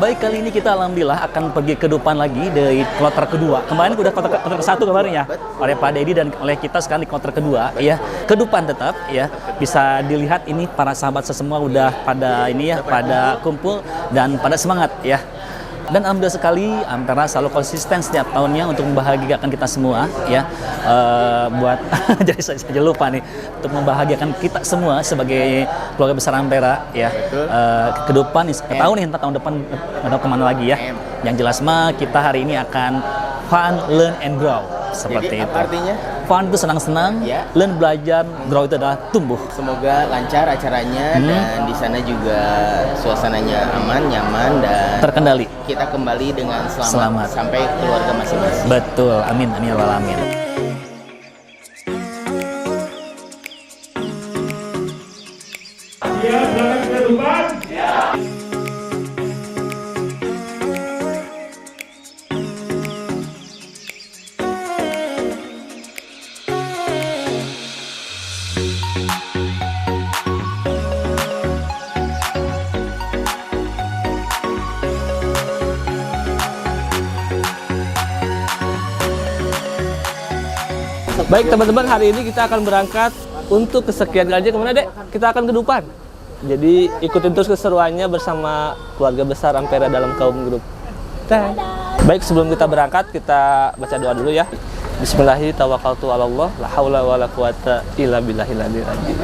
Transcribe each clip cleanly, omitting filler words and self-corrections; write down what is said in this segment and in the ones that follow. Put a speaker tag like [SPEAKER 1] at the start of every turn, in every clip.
[SPEAKER 1] baik kali ini kita alhamdulillah akan pergi ke depan lagi dari kloter kedua. Kemarin udah kloter satu kemarin ya, oleh Pak Dedi dan oleh kita sekarang di kloter kedua ya. Ke depan tetap ya, bisa dilihat ini para sahabat semua udah pada ini ya, pada kumpul dan pada semangat ya. Dan alhamdulillah sekali Ampera selalu konsisten setiap tahunnya untuk membahagiakan kita semua ya, buat jadi saya lupa nih, untuk membahagiakan kita semua sebagai keluarga besar Ampera ya. Ke depan nih, ke tahun depan nggak tahu kemana lagi ya. Yang jelas mah kita hari ini akan fun, learn and grow seperti
[SPEAKER 2] jadi,
[SPEAKER 1] itu.
[SPEAKER 2] Artinya
[SPEAKER 1] fun itu senang-senang,
[SPEAKER 2] ya.
[SPEAKER 1] learn belajar, grow itu adalah tumbuh.
[SPEAKER 2] Semoga lancar acaranya dan di sana juga suasananya aman, nyaman dan
[SPEAKER 1] terkendali.
[SPEAKER 2] Kita kembali dengan selamat. Sampai keluarga masing-masing.
[SPEAKER 1] Betul, amin, amin ya rabbal alamin.
[SPEAKER 3] Ya, silakan ke depan. Ya.
[SPEAKER 4] Baik teman-teman, hari ini kita akan berangkat untuk kesekian kalinya kemana dek? Kita akan ke depan. Jadi ikutin terus keseruannya bersama keluarga besar Ampera dalam kaum grup. Baik, sebelum kita berangkat kita baca doa dulu ya. Bismillahirrahmanirrahim, tawakkaltu 'ala Allah, la haula wala quwata illa billahil aliyyil azim.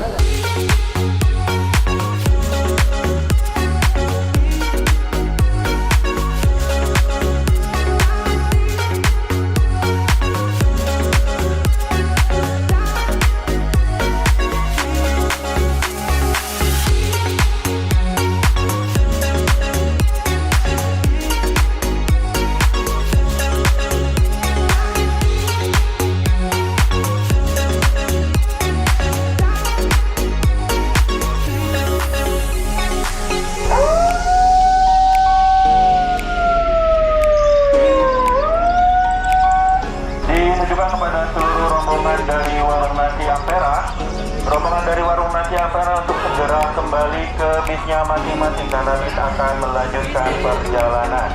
[SPEAKER 3] Rombongan dari Warung Nasi Ampera untuk segera kembali ke bisnya masing-masing karena bis akan melanjutkan perjalanan.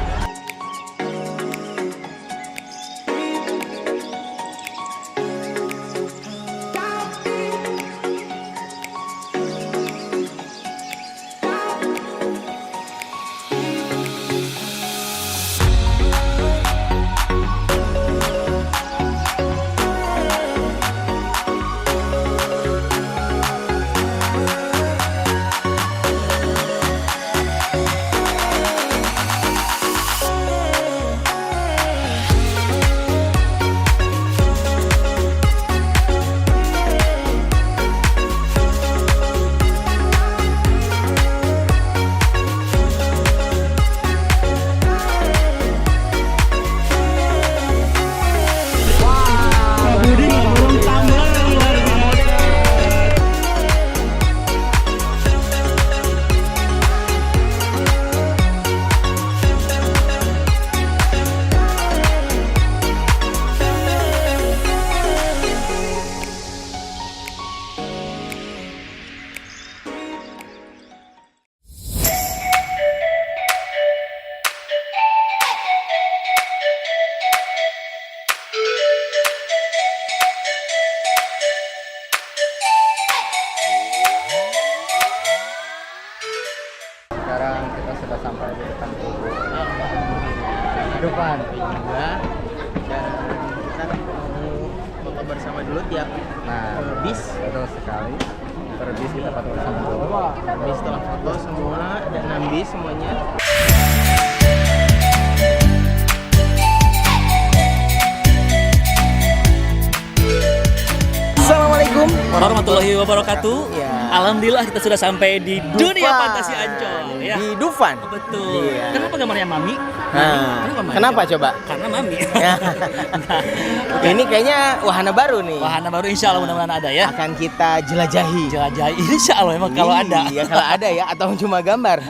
[SPEAKER 2] Sekarang kita sudah sampai di depan depan juga dan kita mau foto bersama dulu tiap bis.
[SPEAKER 5] Betul sekali. Per bis kita foto bersama dulu.
[SPEAKER 2] Bis setelah foto semua ada 6 bis semuanya. Assalamualaikum
[SPEAKER 1] warahmatullahi wabarakatuh.
[SPEAKER 2] Ya.
[SPEAKER 1] Alhamdulillah kita sudah sampai di dunia fantasi Ancol ya.
[SPEAKER 2] Di Dufan.
[SPEAKER 1] Betul.
[SPEAKER 2] Iya.
[SPEAKER 1] Kenapa gambarnya Mami?
[SPEAKER 2] Kenapa coba?
[SPEAKER 1] Karena Mami.
[SPEAKER 2] Ini kayaknya wahana baru nih.
[SPEAKER 1] Wahana baru insya Allah mudah-mudahan ada ya.
[SPEAKER 2] Akan kita jelajahi.
[SPEAKER 1] Jelajahi insya Allah memang kalau ada.
[SPEAKER 2] Iya, kalau ada ya atau cuma gambar.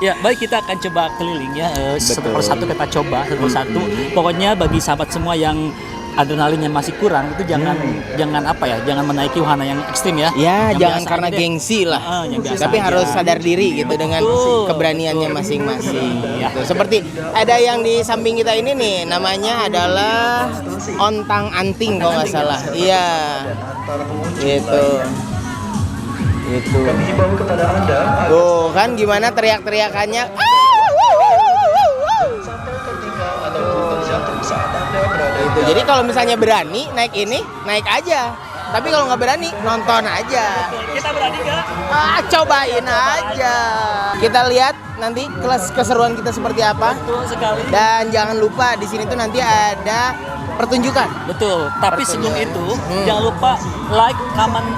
[SPEAKER 1] Ya, baik kita akan coba keliling ya. Satu persatu kita coba satu persatu. Pokoknya bagi sahabat semua yang adrenalinnya masih kurang, itu jangan apa ya, jangan menaiki wahana yang ekstrim ya.
[SPEAKER 2] Ya,
[SPEAKER 1] Yang
[SPEAKER 2] jangan
[SPEAKER 1] biasa
[SPEAKER 2] karena
[SPEAKER 1] aja deh.
[SPEAKER 2] gengsi lah.
[SPEAKER 1] Yang biasa
[SPEAKER 2] Tapi
[SPEAKER 1] aja.
[SPEAKER 2] harus sadar diri gitu dengan
[SPEAKER 1] Betul,
[SPEAKER 2] keberaniannya
[SPEAKER 1] betul.
[SPEAKER 2] masing-masing.
[SPEAKER 1] Ya.
[SPEAKER 2] Gitu. Seperti ada yang di samping kita ini nih, namanya adalah ontang anting kalau nggak salah. Iya. Gitu. Gitu. Tuh kan gimana teriak-teriakannya? Gitu. Jadi kalau misalnya berani naik ini, naik aja. Tapi kalau nggak berani, nonton aja.
[SPEAKER 1] Kita berani nggak?
[SPEAKER 2] Cobain aja. Kita lihat nanti kelas keseruan kita seperti apa.
[SPEAKER 1] Betul sekali.
[SPEAKER 2] Dan jangan lupa di sini tuh nanti ada pertunjukan.
[SPEAKER 1] Betul. Tapi sebelum itu jangan lupa like, comment,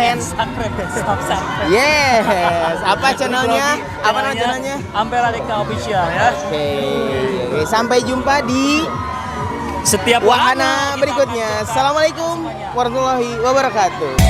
[SPEAKER 1] and subscribe.
[SPEAKER 2] Yes. Apa channelnya? Apa nama channelnya?
[SPEAKER 1] Ampera Deka Official ya.
[SPEAKER 2] Oke. Sampai jumpa di
[SPEAKER 1] Setiap
[SPEAKER 2] wahana berikutnya. Assalamualaikum warahmatullahi wabarakatuh.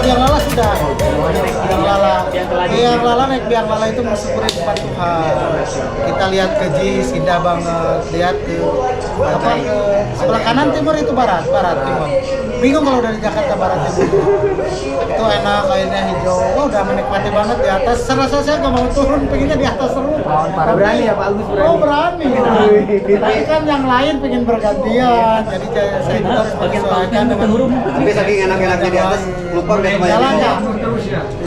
[SPEAKER 6] Biang lala sudah. Biang lala naik biang lala itu mensyukuri tempat Tuhan. Kita lihat ke Jis, indah banget. Lihat ke sebelah kanan timur itu barat timur. Bingung kalau dari Jakarta barat timur. Itu enak, airnya hijau. Wah, udah menikmati banget di atas. Serasa saya nggak mau turun, pengennya di atas terus. Berani ya Pak Agus, berani. Oh berani. Tapi kan yang lain pengen bergantian. Jadi saya juga harus menyesuaikan dengan.
[SPEAKER 5] Tapi saking enak-enaknya di atas, lupa udah kebanyakan.
[SPEAKER 6] Jalannya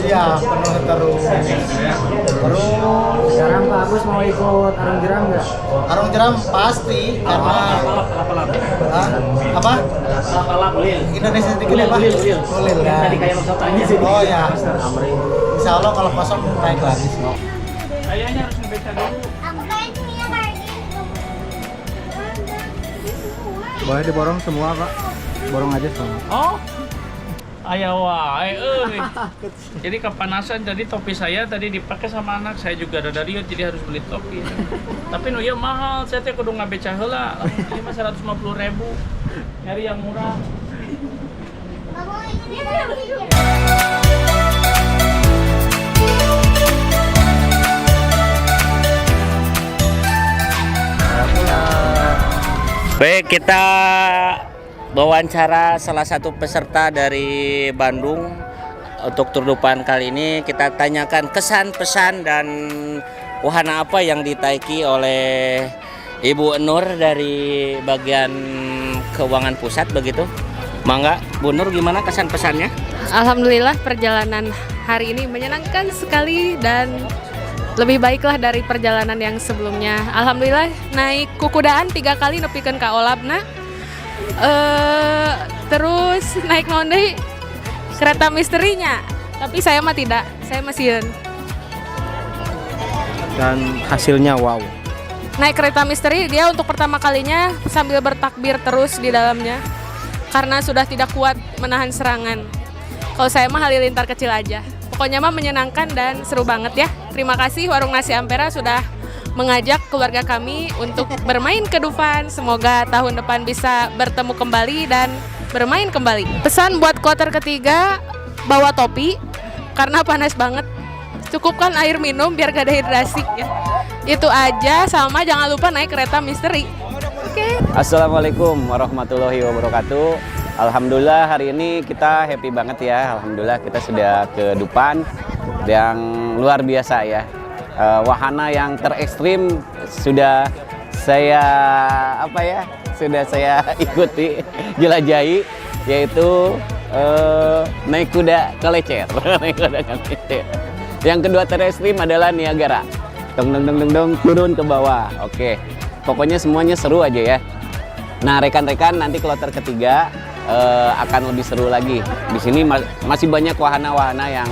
[SPEAKER 6] iya penuh terus.
[SPEAKER 7] Sekarang Pak Agus mau ikut arung jeram nggak?
[SPEAKER 6] Arung jeram pasti karena apa? Indonesia sedikit apa? Ulil ya.
[SPEAKER 7] Tadi kayak Mas tanya sih.
[SPEAKER 6] Oh ya. Insya Allah kalau kosong naik lagi.
[SPEAKER 1] Kayaknya harus ngebaca dulu.
[SPEAKER 8] Aku kayak punya kayak gitu.
[SPEAKER 5] Boleh diborong semua, Pak. Borong aja semua.
[SPEAKER 9] Oh, ayah wae euy. Jadi kepanasan, jadi topi saya tadi dipakai sama anak saya juga ada riut, jadi harus beli topi. Tapi nu ieu mahal, saya teh kudu ngabeca heula. Ini mah 150.000. Nyari yang murah.
[SPEAKER 8] Kamu ini lagi.
[SPEAKER 1] Baik, kita wawancara salah satu peserta dari Bandung untuk tur depan kali ini. Kita tanyakan kesan, pesan, dan wahana apa yang ditaiki oleh Ibu Nur dari bagian keuangan pusat begitu. Mangga, Bu Nur, gimana kesan pesannya?
[SPEAKER 10] Alhamdulillah perjalanan hari ini menyenangkan sekali dan lebih baiklah dari perjalanan yang sebelumnya. Alhamdulillah naik kukudaan 3 kali nepikeun ka Olabna. Terus naik nonde kereta misterinya. Tapi saya mah tidak, saya masih
[SPEAKER 2] Dan hasilnya wow.
[SPEAKER 10] naik kereta misteri. Dia untuk pertama kalinya sambil bertakbir terus di dalamnya karena sudah tidak kuat menahan serangan. Kalau saya mah halilintar kecil aja. Pokoknya mah menyenangkan dan seru banget ya. Terima kasih Warung Nasi Ampera sudah mengajak keluarga kami untuk bermain ke Dufan. Semoga tahun depan bisa bertemu kembali dan bermain kembali. Pesan buat kloter ketiga, bawa topi karena panas banget. Cukupkan air minum biar gak dehidrasi ya. Itu aja, sama jangan lupa naik kereta misteri. Oke.
[SPEAKER 11] Assalamualaikum warahmatullahi wabarakatuh. Alhamdulillah hari ini kita happy banget ya. Alhamdulillah kita sudah ke Dufan yang luar biasa ya. Wahana yang terekstrim sudah saya sudah saya ikuti jelajahi, yaitu naik kuda kelecer. Yang kedua terekstrim adalah Niagara, dong turun ke bawah. Oke, pokoknya semuanya seru aja ya. Nah rekan-rekan, nanti kloter ketiga akan lebih seru lagi. Di sini masih banyak wahana-wahana yang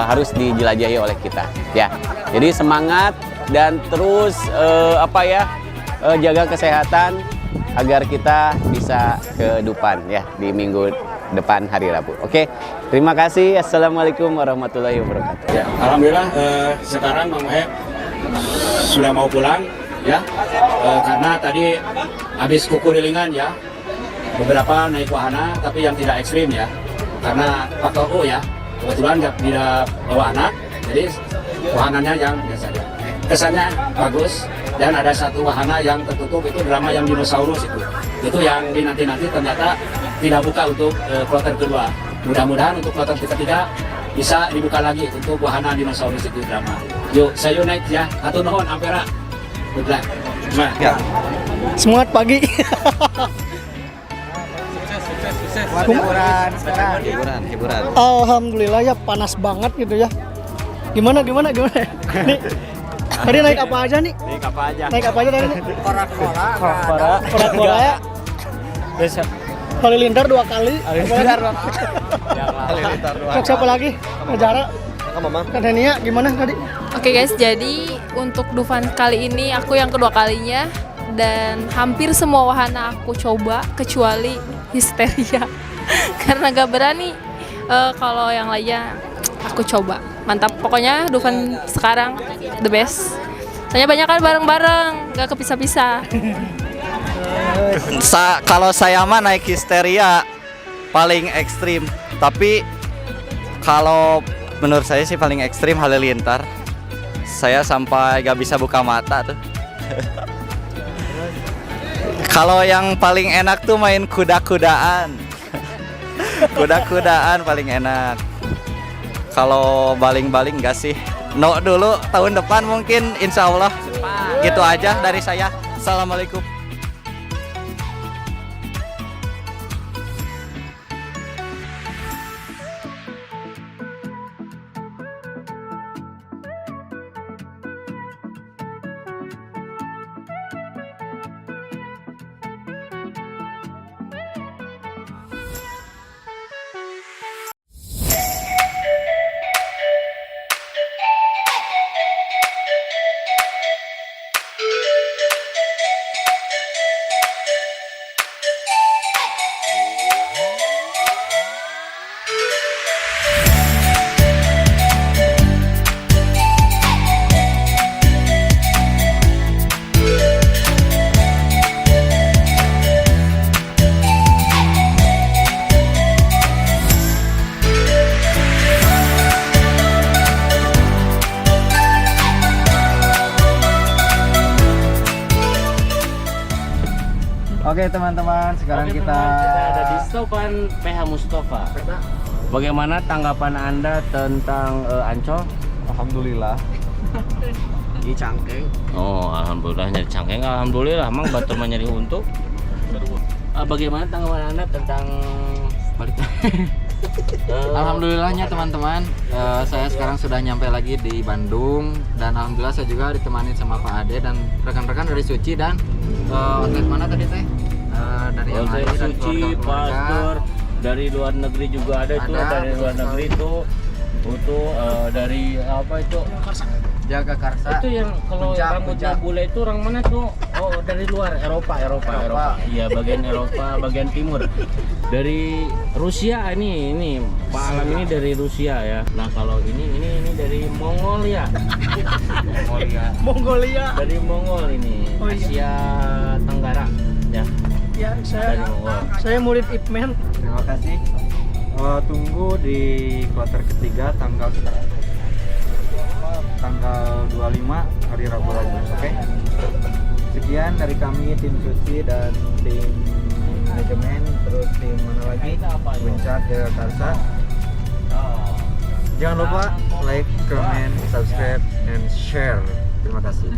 [SPEAKER 11] harus dijelajahi oleh kita ya. Jadi semangat dan terus jaga kesehatan agar kita bisa ke Dufan ya di minggu depan hari Rabu. Oke, terima kasih. Assalamualaikum warahmatullahi wabarakatuh.
[SPEAKER 5] Ya, alhamdulillah sekarang Mang Ep sudah mau pulang ya, karena tadi habis kukurilingan ya, beberapa naik wahana tapi yang tidak ekstrim ya, karena faktor ya kebetulan tidak bawa anak, jadi wahananya yang biasa aja. Kesannya bagus, dan ada satu wahana yang tertutup, itu drama yang dinosaurus itu yang dinanti-nanti ternyata tidak buka untuk kloter kedua. Mudah-mudahan untuk kloter ketiga bisa dibuka lagi untuk wahana dinosaurus itu drama. Yuk, saya naik ya, hatur nuhun Ampera. Good luck. Ya.
[SPEAKER 6] Semangat pagi.
[SPEAKER 11] Hiburan.
[SPEAKER 6] Alhamdulillah ya, panas banget gitu ya. Gimana? Nih, tadi naik apa aja nih? Naik apa aja tadi nih? Korak-korak ya. Halilintar 2 kali. Siapa lagi? Negara. Kadania gimana tadi?
[SPEAKER 10] Oke guys, jadi untuk Dufan kali ini aku yang kedua kalinya dan hampir semua wahana aku coba kecuali Histeria karena gak berani. Kalau yang lainnya aku coba, mantap. Pokoknya Dufan sekarang the best. Soalnya banyak kan bareng-bareng, gak kepisah-pisah.
[SPEAKER 12] Kalau saya mah naik Histeria paling ekstrim, tapi kalau menurut saya sih paling ekstrim Halilintar. Saya sampai gak bisa buka mata tuh. Kalau yang paling enak tuh main kuda-kudaan. Kuda-kudaan paling enak. Kalau baling-baling enggak sih. No dulu, tahun depan mungkin insya Allah. Gitu aja dari saya. Assalamualaikum.
[SPEAKER 11] Oke teman-teman, sekarang kita
[SPEAKER 9] ada di stopan PH Mustafa. Bagaimana tanggapan Anda tentang Ancol?
[SPEAKER 11] alhamdulillah
[SPEAKER 9] Di Cangkeng. Oh, alhamdulillah nyari Cangkeng. Alhamdulillah, Mang batur nyari untuk. Bagaimana tanggapan Anda tentang balik?
[SPEAKER 13] Alhamdulillahnya teman-teman, saya sekarang sudah nyampe lagi di Bandung dan alhamdulillah saya juga ditemani sama Pak Ade dan rekan-rekan dari Suci dan outlet mana tadi teh? Dan yang
[SPEAKER 9] Saya
[SPEAKER 13] lain dan
[SPEAKER 9] Suci,
[SPEAKER 13] keluarga-keluarga.
[SPEAKER 9] Pastor, dari luar negeri juga ada itu,
[SPEAKER 13] Ada,
[SPEAKER 9] dari luar
[SPEAKER 13] betul
[SPEAKER 9] negeri
[SPEAKER 13] sekali.
[SPEAKER 9] itu dari apa itu?
[SPEAKER 13] Jaga Karsa.
[SPEAKER 9] Itu yang kalau
[SPEAKER 13] Puncak,
[SPEAKER 9] rambutnya
[SPEAKER 13] puncak.
[SPEAKER 9] bule itu orang mana tuh? Oh, dari luar Eropa. Iya, bagian Eropa, bagian timur. Dari Rusia ini Pak Alam ini dari Rusia ya. Nah, kalau ini dari Mongolia.
[SPEAKER 7] Mongolia.
[SPEAKER 9] Dari Mongol ini,
[SPEAKER 7] Oh, iya.
[SPEAKER 9] Asia Tenggara ya.
[SPEAKER 7] Ya,
[SPEAKER 9] Dari Mongol.
[SPEAKER 7] saya murid Ipman.
[SPEAKER 13] Terima kasih. Tunggu di kloter ketiga tanggal 25 hari Rabu. Oke. Sekian dari kami tim Suci dan tim manajemen, terus tim mana lagi? Puncak Jaga Karsa. Jangan lupa like, comment, subscribe, and share. Terima kasih.